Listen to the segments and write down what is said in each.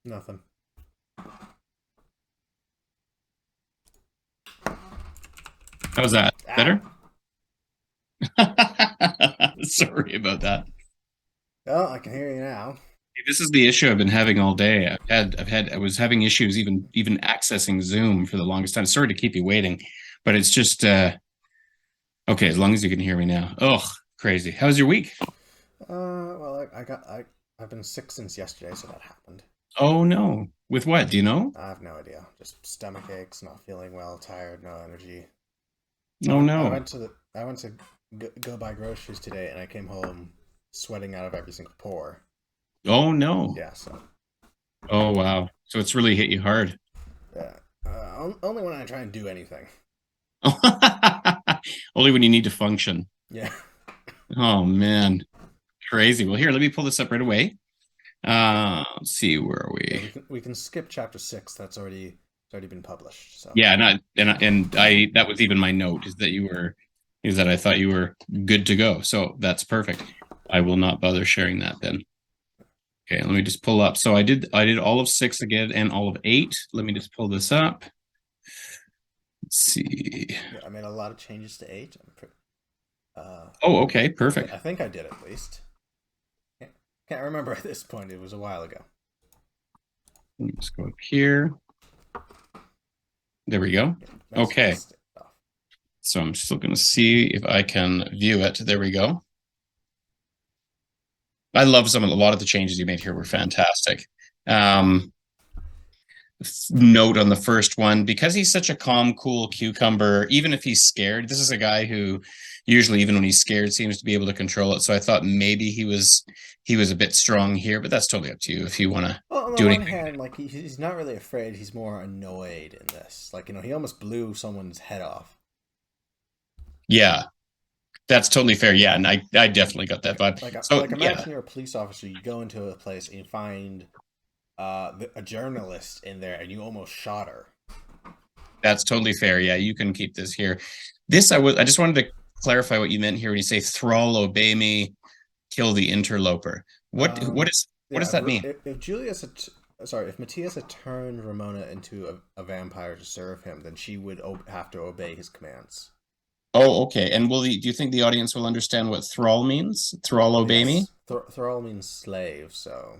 Nothing. How's that? Ow. Better? Sorry about that. Oh, I can hear you now. This is the issue I've been having all day. I was having issues even accessing Zoom for the longest time. Sorry to keep you waiting, but it's just okay, as long as you can hear me now. Oh, crazy. How's your week? Well, I've been sick since yesterday, so that happened. Oh no. With what? Do you know? I have no idea. Just stomach aches, not feeling well, tired, no energy. Oh no. I went to go buy groceries today, and I came home sweating out of every single pore. Oh no. Yeah, so Oh wow. So it's really hit you hard. yeah. Only when I try and do anything. Only when you need to function. Yeah. Oh man. Crazy. Well, here, let me pull this up right away. Let's see, where are Yeah, we? we can skip chapter 6. It's already been published. So Yeah, and I that was even my note is that I thought you were good to go. So that's perfect. I will not bother sharing that then. Okay, let me just pull up. So I did all of six again and all of eight. Let me just pull this up. Let's see. yeah, I made a lot of changes to 8. Oh, okay, I perfect. think I did at least. Can't, can't remember at this point. It was a while ago. Let me just go up here. There we go. Yeah, nice and Okay. stick off. So I'm still going to see if I can view it. There we go. I love a lot of the changes you made here were fantastic. Um, Note on the first one, because he's such a calm, cool cucumber, even if he's scared, this is a guy who usually, even when he's scared, seems to be able to control it. So I thought maybe he was a bit strong here, but that's totally up to you if you want to Well, on the do one anything. hand, like he's not really afraid. He's more annoyed in this. Like he almost blew someone's head off. Yeah, that's totally fair. Yeah, and I definitely got that vibe. So Like yeah, imagine you're a police officer. You go into a place and you find a journalist in there, and you almost shot her. that's totally fair. Yeah, you can keep this here. I just wanted to clarify what you meant here when you say thrall, obey me, kill the interloper. What what Um, is what yeah, does that mean? if Julius had sorry, if Matthias had turned Ramona into a vampire to serve him, then she would have to obey his commands. Oh, okay. And do you think the audience will understand what thrall means? Thrall obey me? Yes, thrall means slave. So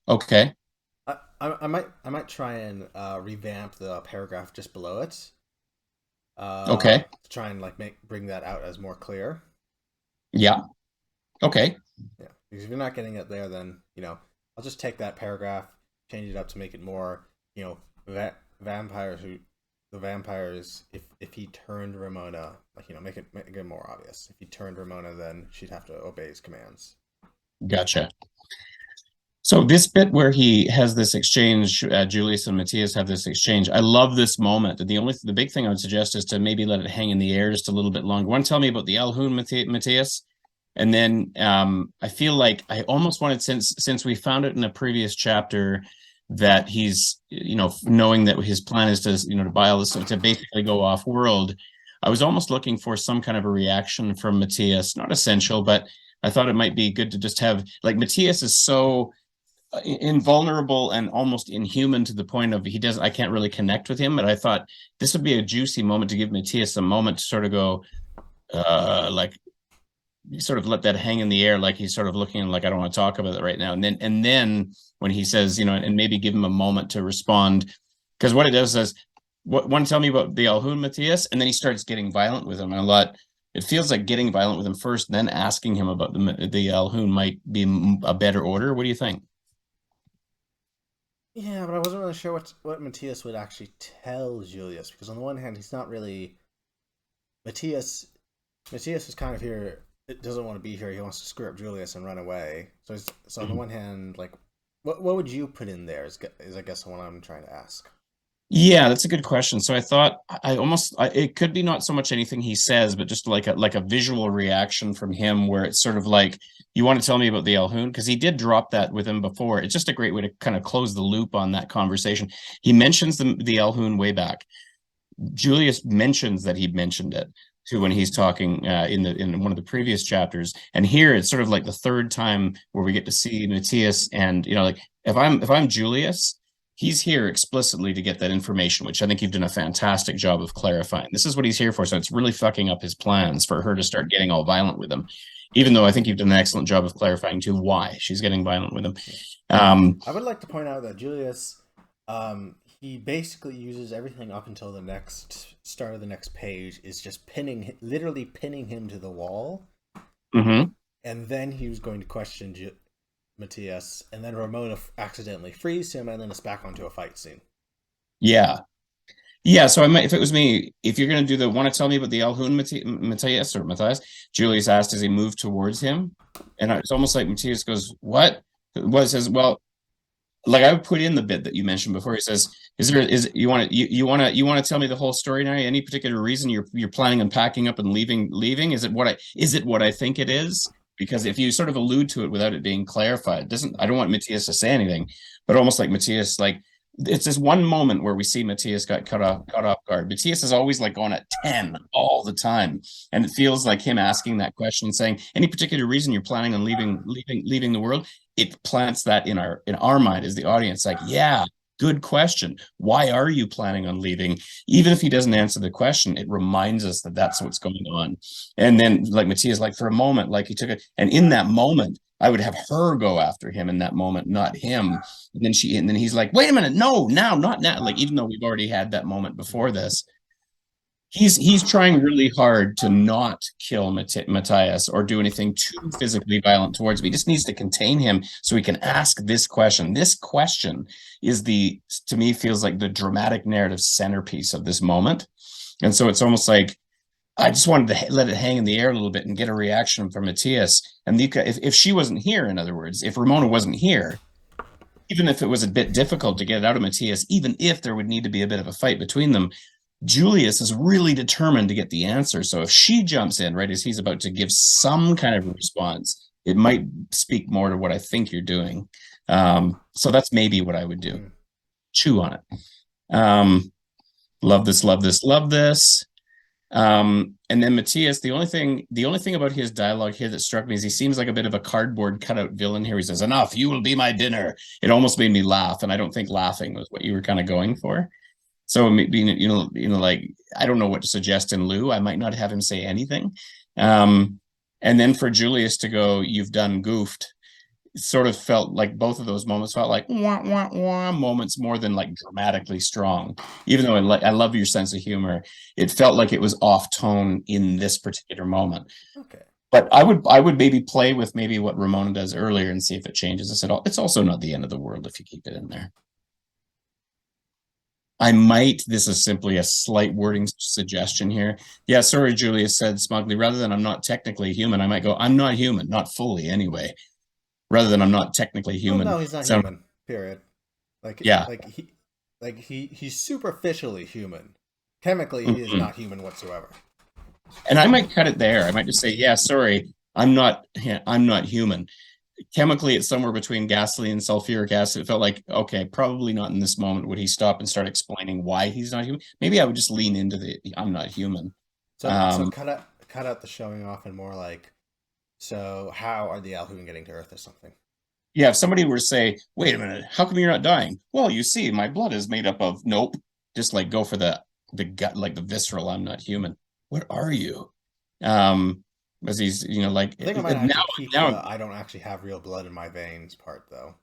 Okay. I might try and revamp the paragraph just below it. Okay. To try and like bring that out as more clear. Yeah. Okay. Yeah, because if you're not getting it there, then I'll just take that paragraph, change it up to make it more vampires who the vampires if he turned Ramona, like make it more obvious. If he turned Ramona, then she'd have to obey his commands. Gotcha. So this bit where he has this exchange, Julius and Matthias have this exchange. I love this moment. The big thing I would suggest is to maybe let it hang in the air just a little bit longer. Want to tell me about the Alhoun, Matthias? And then I feel like I almost wanted, since we found it in a previous chapter, that he's knowing that his plan is to to buy all this stuff to basically go off world. I was almost looking for some kind of a reaction from Matthias, not essential, but I thought it might be good to just have, like, Matthias is so invulnerable and almost inhuman to the point of I can't really connect with him. But I thought this would be a juicy moment to give Matthias a moment to sort of go, like, sort of let that hang in the air, like he's sort of looking like, I don't want to talk about it right now. And then when he says, and maybe give him a moment to respond, because what it does is, what want to tell me about the Alhoun, Matthias? And then he starts getting violent with him. And a lot, it feels like getting violent with him first, then asking him about the Alhoun might be a better order. What do you think? Yeah, but I wasn't really sure what Matthias would actually tell Julius because on the one hand, he's not really Matthias. Matthias is kind of here. It doesn't want to be here. He wants to screw up Julius and run away. So on the one hand, like, what would you put in there? Is I guess what I'm trying to ask. Yeah, that's a good question. So I thought it could be not so much anything he says, but just like a visual reaction from him where it's sort of like, you want to tell me about the Alhoun? Because he did drop that with him before. It's just a great way to kind of close the loop on that conversation. He mentions the Alhoun way back. Julius mentions that he mentioned it. to when he's talking in one of the previous chapters. And here it's sort of like the third time where we get to see Matthias, and like if I'm Julius, he's here explicitly to get that information, which I think you've done a fantastic job of clarifying. This is what he's here for. So it's really fucking up his plans for her to start getting all violent with him. Even though I think you've done an excellent job of clarifying too why she's getting violent with him. I would like to point out that Julius, he basically uses everything up until the next start of the next page is just literally pinning him to the wall. Mm-hmm. And then he was going to question Matthias, and then Ramona accidentally frees him, and then it's back onto a fight scene. Yeah. Yeah, so if it was me, if you're going to do want to tell me about the Alhun Matthias, Julius asked as he moved towards him. And it's almost like Matthias goes, what? Says, well, like I would put in the bit that you mentioned before. He says, you want to tell me the whole story now? Any particular reason you're planning on packing up and leaving? Is it what I think it is? Because if you sort of allude to it without it being clarified, I don't want Matthias to say anything, but almost like Matthias, like, it's this one moment where we see Matthias got caught off guard. Matthias is always like going at 10 all the time. And it feels like him asking that question, saying, any particular reason you're planning on leaving the world? It plants that in our mind as the audience, like, yeah, good question. Why are you planning on leaving? Even if he doesn't answer the question, it reminds us that that's what's going on. And then like Matthias, like for a moment, like he took it, and in that moment, I would have her go after him in that moment, not him. And then he's like, wait a minute, no, now, not now. Like, even though we've already had that moment before this, he's trying really hard to not kill Matthias or do anything too physically violent towards him. He just needs to contain him so he can ask this question. This question is to me, feels like the dramatic narrative centerpiece of this moment. And so it's almost like, I just wanted to let it hang in the air a little bit and get a reaction from Matthias. And if she wasn't here, in other words, if Ramona wasn't here, even if it was a bit difficult to get it out of Matthias, even if there would need to be a bit of a fight between them, Julius is really determined to get the answer. So if she jumps in right as he's about to give some kind of response, it might speak more to what I think you're doing. So that's maybe what I would do. Chew on it. Love this, love this, love this. And then Matthias, the only thing about his dialogue here that struck me is he seems like a bit of a cardboard cutout villain here. He says, enough, you will be my dinner. It almost made me laugh, and I don't think laughing was what you were kind of going for. So, like, I don't know what to suggest in lieu. I might not have him say anything. And then for Julius to go, you've done goofed, it sort of felt like both of those moments felt like wah, wah, wah moments more than like dramatically strong. Even though I love your sense of humor, it felt like it was off tone in this particular moment. Okay. But I would maybe play with maybe what Ramona does earlier and see if it changes us at all. It's also not the end of the world if you keep it in there. This is simply a slight wording suggestion here. Yeah, sorry, Julius said smugly, rather than I'm not technically human, I might go, I'm not human, not fully anyway. Rather than I'm not technically human. Well, no, he's not human, period. Yeah. He's superficially human. Chemically, he is not human whatsoever. And I might cut it there. I might just say, yeah, sorry, I'm not human. Chemically, it's somewhere between gasoline and sulfuric acid. It felt like, okay, probably not in this moment would he stop and start explaining why he's not human. Maybe I would just lean into the I'm not human. So cut out the showing off and more like, so how are the Alhun getting to Earth or something? Yeah, if somebody were to say, wait a minute, how come you're not dying? Well, you see, my blood is made up of nope. Just like go for the gut, like the visceral, I'm not human. What are you? As he's, like I think I might keep I don't actually have real blood in my veins part though.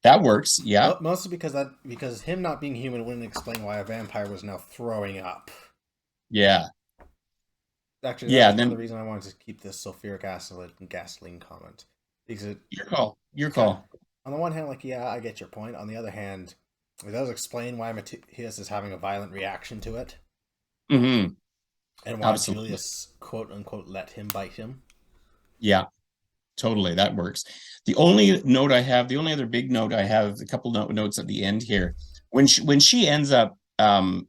That works, yeah. Mostly because him not being human wouldn't explain why a vampire was now throwing up. Yeah. Actually, that's one of the reasons I wanted to keep this sulfuric acid and gasoline comment. Because Your call. On the one hand, like, yeah, I get your point. On the other hand, it does explain why Matthias is having a violent reaction to it. Mm-hmm. And why Julius, quote unquote, let him bite him. Yeah, totally. That works. The only other big note I have, a couple notes at the end here. When she ends up, I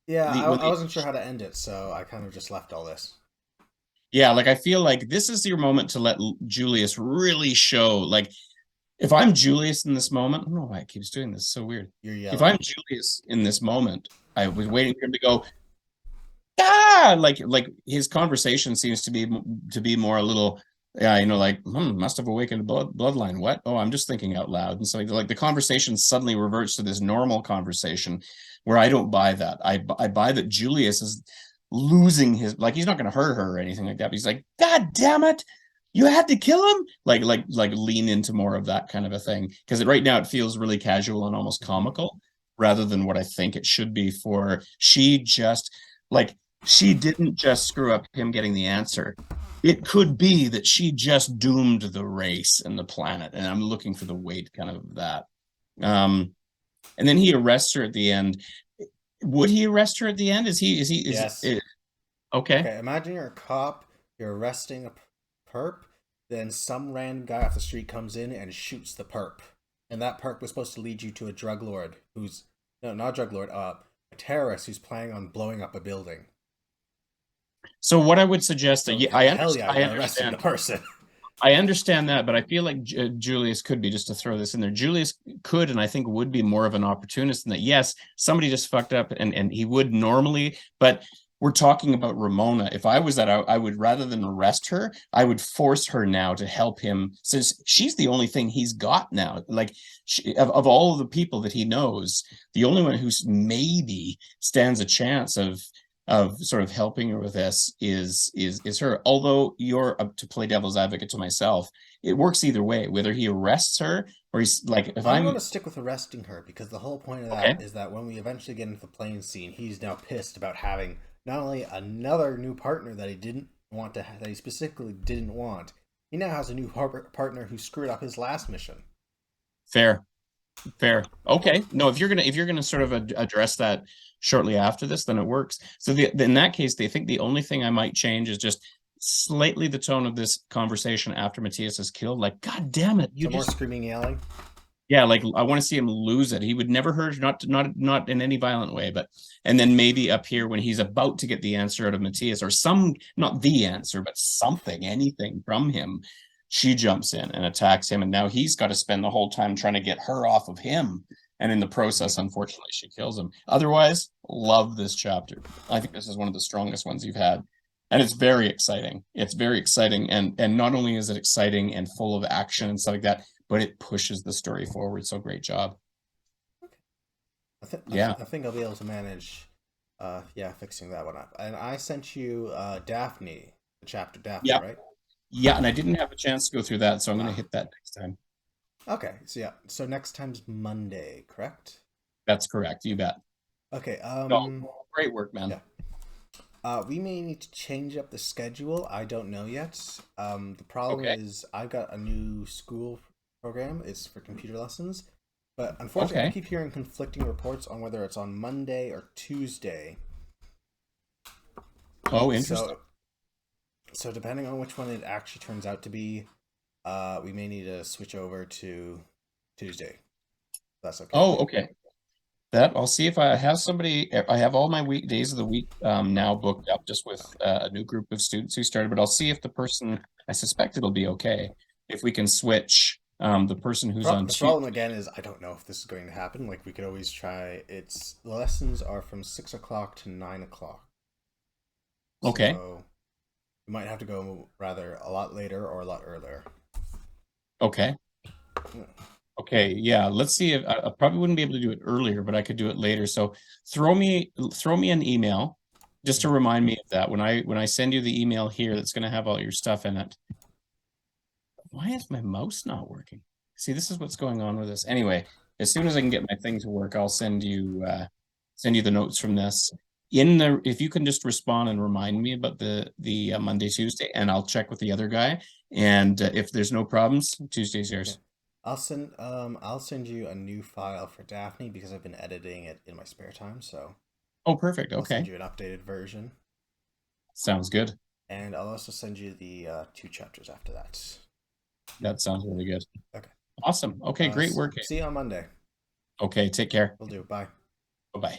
wasn't sure how to end it, so I kind of just left all this. Yeah, like I feel like this is your moment to let Julius really show. Like, if I'm Julius in this moment, I don't know why it keeps doing this. It's so weird. You're yelling. If I'm Julius in this moment, I was waiting for him to go, like his conversation seems to be more a little, yeah, like must have awakened a bloodline. What? Oh, I'm just thinking out loud. And so like the conversation suddenly reverts to this normal conversation where I don't buy that. I buy that Julius is losing his, like, he's not going to hurt her or anything like that, but he's like, God damn it, you had to kill him. Like lean into more of that kind of a thing, because right now it feels really casual and almost comical rather than what I think it should be. For she just, like, she didn't just screw up him getting the answer. It could be that she just doomed the race and the planet, and I'm looking for the weight kind of that. And then he arrests her at the end. Would he arrest her at the end? Yes. Okay. Okay, imagine you're a cop, you're arresting a perp, then some random guy off the street comes in and shoots the perp. And that perp was supposed to lead you to a drug lord who's, no, not a drug lord, a terrorist who's planning on blowing up a building. So what I would suggest, So that hell yeah, you're arresting the person. I understand that, but I feel like Julius could be, just to throw this in there, Julius could, and I think would be more of an opportunist in that, yes, somebody just fucked up and he would normally, but we're talking about Ramona. If I was that, I would, rather than arrest her, I would force her now to help him, since she's the only thing he's got now. Like, of all of the people that he knows, the only one who's maybe stands a chance of sort of helping her with this is her. Although, you're to play devil's advocate to myself, it works either way, whether he arrests her or he's like, if I'm I'm going to stick with arresting her because the whole point of okay. that is that when we eventually get into the plane scene, he's now pissed about having not only another new partner that he didn't want to, that he specifically didn't want. He now has a new partner who screwed up his last mission. Fair. Okay. No, if you're gonna sort of address that shortly after this, then it works. So in that case, they think the only thing I might change is just slightly the tone of this conversation after Matthias is killed. Like, God damn it, you So more just, screaming, yelling. yeah, like I want to see him lose it. He would never hurt, not in any violent way, but, and then maybe up here when he's about to get the answer out of Matthias, or some, not the answer, but something, anything from him, she jumps in and attacks him, and now he's got to spend the whole time trying to get her off of him. And in the process, unfortunately, she kills him. Otherwise, love this chapter. I think this is one of the strongest ones you've had. And it's very exciting. It's very exciting. And not only is it exciting and full of action and stuff like that, but it pushes the story forward. So great job. I think I'll be able to manage, fixing that one up. And I sent you Daphne, the chapter Daphne, Yeah. right? Yeah, and I didn't have a chance to go through that, so I'm going to hit that next time. Okay, so next time's Monday, correct? That's correct. You bet. Okay. Great work, man. Yeah. We may need to change up the schedule. I don't know yet. The problem is I've got a new school program. It's for computer lessons, but unfortunately, I keep hearing conflicting reports on whether it's on Monday or Tuesday. Oh, interesting. So depending on which one it actually turns out to be, we may need to switch over to Tuesday. That's okay. Oh, okay. That I'll see if I have somebody. I have all my weekdays of the week now booked up, just with a new group of students who started. But I'll see if the person, I suspect it'll be okay if we can switch the person who's on. The problem again is I don't know if this is going to happen. Like, we could always try. The lessons are from 6 o'clock to 9 o'clock. Okay. So we might have to go rather a lot later or a lot earlier. Okay. Okay, yeah. Let's see if I probably wouldn't be able to do it earlier, but I could do it later. So throw me an email just to remind me of that when I send you the email here that's going to have all your stuff in it. Why is my mouse not working? See, this is what's going on with this. Anyway, as soon as I can get my thing to work, I'll send you the notes from this. If you can just respond and remind me about the Monday, Tuesday, and I'll check with the other guy. And if there's no problems, Tuesday's yours. Yeah. I'll send you a new file for Daphne because I've been editing it in my spare time. So. Oh, perfect. Okay. I'll send you an updated version. Sounds good. And I'll also send you the 2 chapters after that. That sounds really good. Okay. Awesome. Okay, great work. See you on Monday. Okay, take care. Will do. Bye. Bye-bye.